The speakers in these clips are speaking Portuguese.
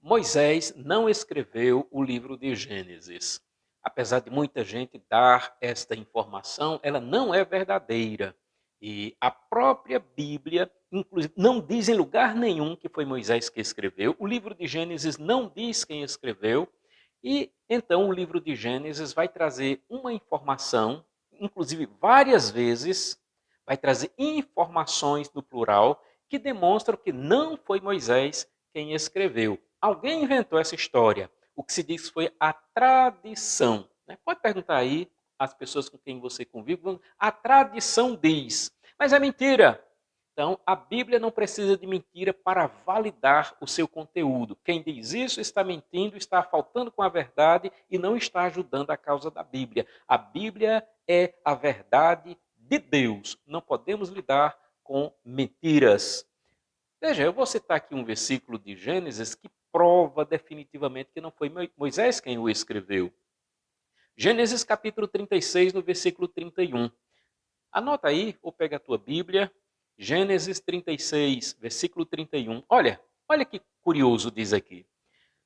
Moisés não escreveu o livro de Gênesis. Apesar de muita gente dar esta informação, ela não é verdadeira. E a própria Bíblia, inclusive, não diz em lugar nenhum que foi Moisés que escreveu. O livro de Gênesis não diz quem escreveu. E então o livro de Gênesis vai trazer uma informação, inclusive várias vezes, vai trazer informações no plural que demonstram que não foi Moisés quem escreveu. Alguém inventou essa história. O que se diz foi a tradição. Né? Pode perguntar aí às pessoas com quem você convive, a tradição diz. Mas é mentira. Então, a Bíblia não precisa de mentira para validar o seu conteúdo. Quem diz isso está mentindo, está faltando com a verdade e não está ajudando a causa da Bíblia. A Bíblia é a verdade de Deus. Não podemos lidar com mentiras. Veja, eu vou citar aqui um versículo de Gênesis que prova definitivamente que não foi Moisés quem o escreveu. Gênesis capítulo 36, no versículo 31. Anota aí, ou pega a tua Bíblia, Gênesis 36, versículo 31. Olha que curioso diz aqui.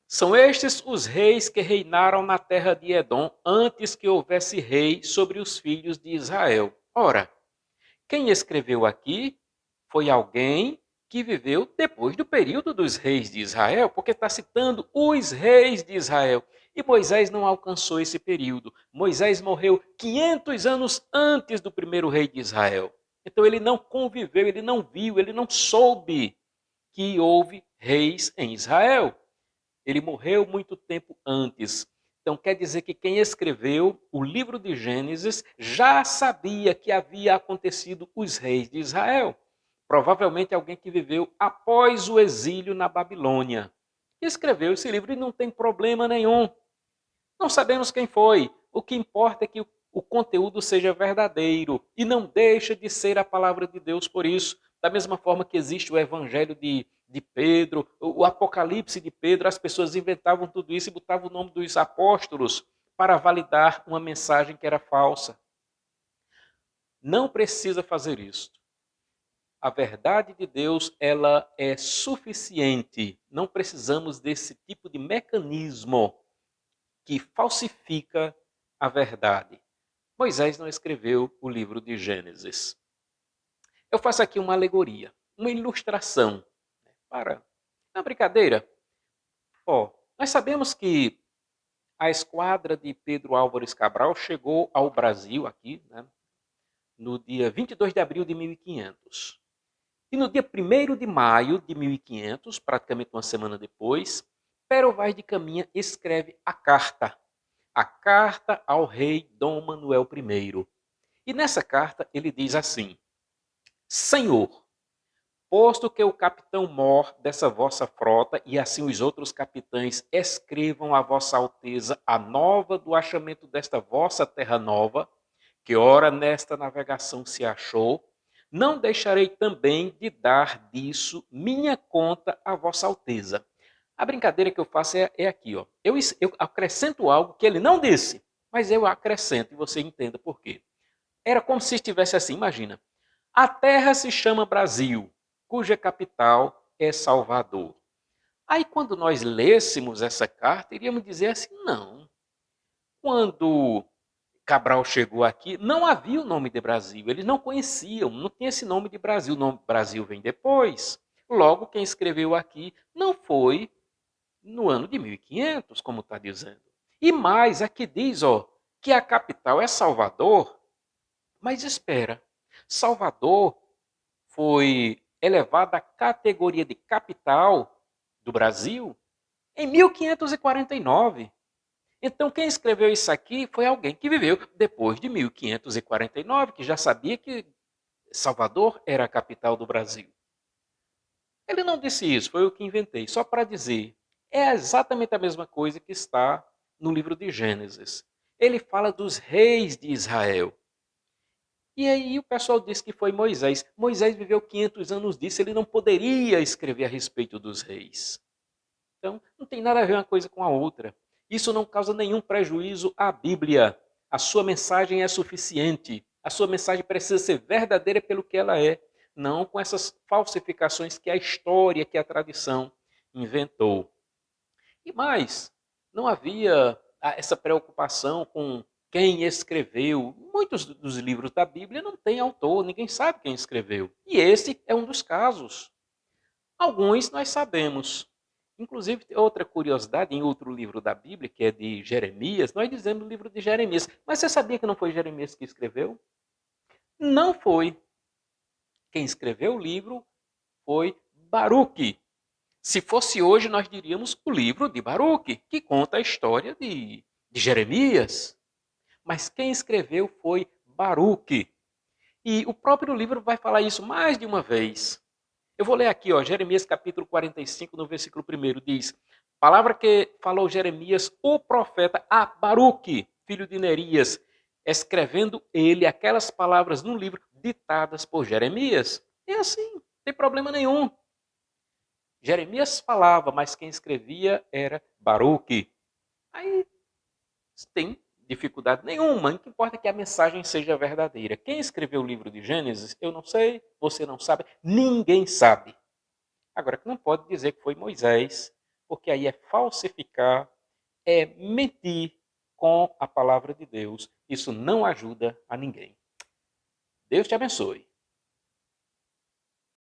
São estes os reis que reinaram na terra de Edom antes que houvesse rei sobre os filhos de Israel. Ora, quem escreveu aqui foi alguém que viveu depois do período dos reis de Israel, porque está citando os reis de Israel. E Moisés não alcançou esse período. Moisés morreu 500 anos antes do primeiro rei de Israel. Então ele não conviveu, ele não viu, ele não soube que houve reis em Israel. Ele morreu muito tempo antes. Então quer dizer que quem escreveu o livro de Gênesis já sabia que havia acontecido os reis de Israel. Provavelmente alguém que viveu após o exílio na Babilônia. E escreveu esse livro e não tem problema nenhum. Não sabemos quem foi. O que importa é que o conteúdo seja verdadeiro e não deixa de ser a palavra de Deus por isso. Da mesma forma que existe o evangelho de Pedro, o Apocalipse de Pedro, as pessoas inventavam tudo isso e botavam o nome dos apóstolos para validar uma mensagem que era falsa. Não precisa fazer isso. A verdade de Deus, ela é suficiente. Não precisamos desse tipo de mecanismo que falsifica a verdade. Moisés não escreveu o livro de Gênesis. Eu faço aqui uma alegoria, uma ilustração para uma brincadeira. Nós sabemos que a esquadra de Pedro Álvares Cabral chegou ao Brasil aqui, né, no dia 22 de abril de 1500. E no dia 1º de maio de 1500, praticamente uma semana depois, Pero Vaz de Caminha escreve a carta ao rei Dom Manuel I. E nessa carta ele diz assim: Senhor, posto que o capitão mor dessa vossa frota e assim os outros capitães escrevam a vossa alteza a nova do achamento desta vossa terra nova, que ora nesta navegação se achou, não deixarei também de dar disso minha conta a vossa alteza. A brincadeira que eu faço é aqui, ó. Eu acrescento algo que ele não disse, mas eu acrescento e você entenda por quê. Era como se estivesse assim, imagina. A terra se chama Brasil, cuja capital é Salvador. Aí quando nós lêssemos essa carta, iríamos dizer assim, não. Quando Cabral chegou aqui, não havia o nome de Brasil, eles não conheciam, não tinha esse nome de Brasil, o nome Brasil vem depois. Logo, quem escreveu aqui não foi no ano de 1500, como está dizendo. E mais, aqui diz que a capital é Salvador, mas espera, Salvador foi elevada à categoria de capital do Brasil em 1549. Então, quem escreveu isso aqui foi alguém que viveu depois de 1549, que já sabia que Salvador era a capital do Brasil. Ele não disse isso, foi eu que inventei, só para dizer. É exatamente a mesma coisa que está no livro de Gênesis. Ele fala dos reis de Israel. E aí o pessoal disse que foi Moisés. Moisés viveu 500 anos disso, ele não poderia escrever a respeito dos reis. Então, não tem nada a ver uma coisa com a outra. Isso não causa nenhum prejuízo à Bíblia. A sua mensagem é suficiente. A sua mensagem precisa ser verdadeira pelo que ela é, não com essas falsificações que a história, que a tradição inventou. E mais, não havia essa preocupação com quem escreveu. Muitos dos livros da Bíblia não têm autor, ninguém sabe quem escreveu. E esse é um dos casos. Alguns nós sabemos. Inclusive, tem outra curiosidade, em outro livro da Bíblia, que é de Jeremias, nós dizemos o livro de Jeremias. Mas você sabia que não foi Jeremias que escreveu? Não foi. Quem escreveu o livro foi Baruque. Se fosse hoje, nós diríamos o livro de Baruque, que conta a história de Jeremias. Mas quem escreveu foi Baruque. E o próprio livro vai falar isso mais de uma vez. Eu vou ler aqui, ó, Jeremias capítulo 45, no versículo 1, diz: palavra que falou Jeremias, o profeta, a Baruque, filho de Nerias, escrevendo ele aquelas palavras num livro ditadas por Jeremias. É assim, não tem problema nenhum. Jeremias falava, mas quem escrevia era Baruque. Aí tem dificuldade nenhuma, o que importa é que a mensagem seja verdadeira. Quem escreveu o livro de Gênesis, eu não sei, você não sabe, ninguém sabe. Agora, que não pode dizer que foi Moisés, porque aí é falsificar, é mentir com a palavra de Deus. Isso não ajuda a ninguém. Deus te abençoe.